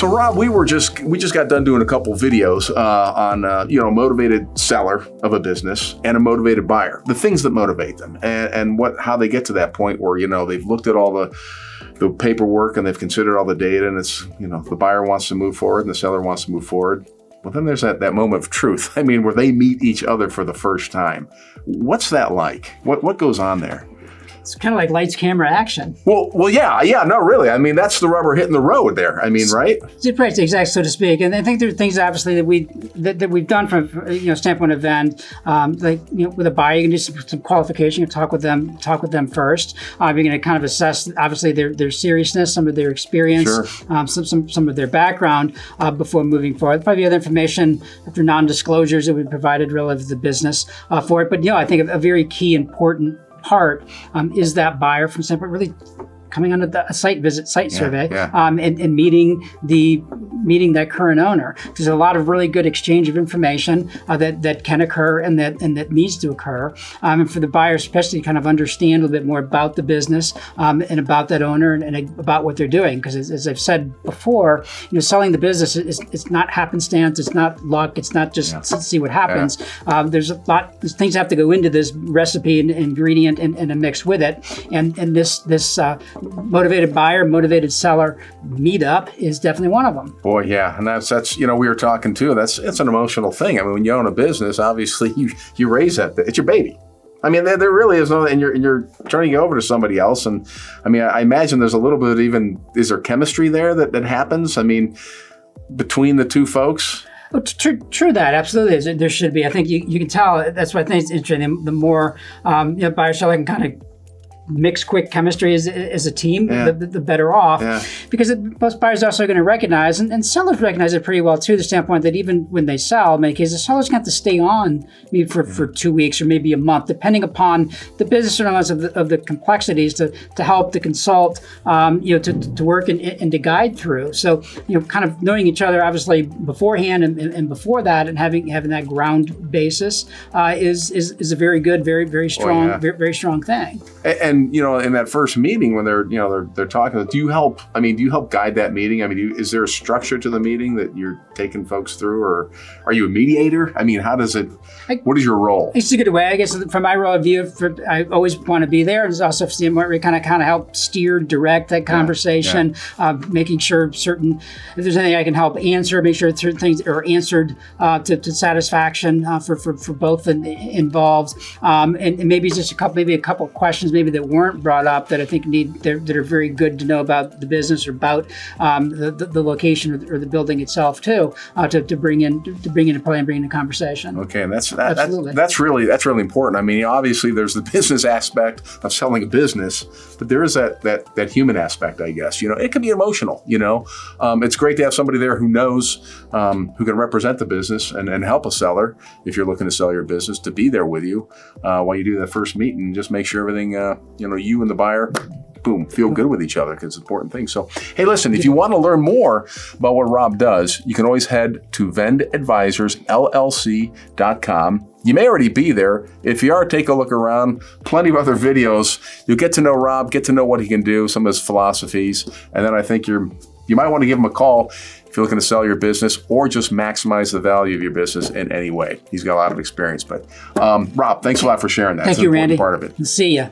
So Rob, we just got done doing a couple videos on a motivated seller of a business and a motivated buyer, the things that motivate them, and how they get to that point where they've looked at all the paperwork and they've considered all the data, and it's the buyer wants to move forward and the seller wants to move forward. Well, then there's that moment of truth. I mean, where they meet each other for the first time. What's that like? What goes on there? It's kind of like lights, camera, action. Well, yeah, no, really. I mean, that's the rubber hitting the road there. I mean, right? Right, exactly, so to speak. And I think there are things, obviously, that we've done from standpoint of end. With a buyer, you can do some qualification. You talk with them first. You're going to kind of assess, obviously, their seriousness, some of their experience, sure. some of their background before moving forward. Probably other information after non-disclosures that we provided relative to the business for it. But I think a very key, important part is that buyer from standpoint really coming on a site survey, and meeting that current owner. There's a lot of really good exchange of information that can occur and that needs to occur. And for the buyer, especially, kind of understand a little bit more about the business and about that owner and about what they're doing. Because as I've said before, selling the business it's not happenstance, it's not luck, it's not just see what happens. There's things have to go into this recipe and ingredient and a mix with it. And this motivated buyer, motivated seller meetup is definitely one of them. Boy, yeah, and that's we were talking too. It's an emotional thing. I mean, when you own a business, obviously you raise that. It's your baby. I mean, there really is no, and you're turning it over to somebody else. And I mean, I imagine there's a little bit of is there chemistry there that happens? I mean, between the two folks. Well, true that, absolutely. There should be. I think you can tell. That's why I think it's interesting. The more buyer seller can kind of mix quick chemistry as a team, the better off. Yeah. Because most buyers also are going to recognize, and sellers recognize it pretty well too, the standpoint that even when they sell, in many cases, the seller's going to have to stay on maybe for 2 weeks or maybe a month, depending upon the business or not of the complexities to help, to consult, to work and to guide through. So, kind of knowing each other obviously beforehand and before that, and having that ground basis is a very good, very, very strong, very strong thing. And in that first meeting when they're talking, do you help guide that meeting? I mean, is there a structure to the meeting that you're taking folks through, or are you a mediator? I mean, what is your role? It's a good way, I guess, from my role of view. I always want to be there. There's also we kind of help steer, direct that conversation, making sure if there's anything I can help answer, make sure certain things are answered to satisfaction for both involved, and maybe just a couple of questions maybe that weren't brought up that I think that are very good to know about the business or about the location or the building itself too, to bring into play and bring into conversation. Okay, and that's really important. I mean, obviously there's the business aspect of selling a business, but there is that human aspect, I guess. It can be emotional. It's great to have somebody there who knows, who can represent the business and help a seller if you're looking to sell your business, to be there with you while you do that first meeting. Just make sure everything, you and the buyer, boom, feel good with each other, because it's an important thing. So, hey, listen, if you want to learn more about what Rob does, you can always head to vendadvisorsllc.com. You may already be there. If you are, take a look around. Plenty of other videos. You'll get to know Rob, get to know what he can do, some of his philosophies, and then I think you might want to give him a call if you're looking to sell your business or just maximize the value of your business in any way. He's got a lot of experience. But Rob, thanks a lot for sharing that. Thank you, Randy. Part of it. See ya.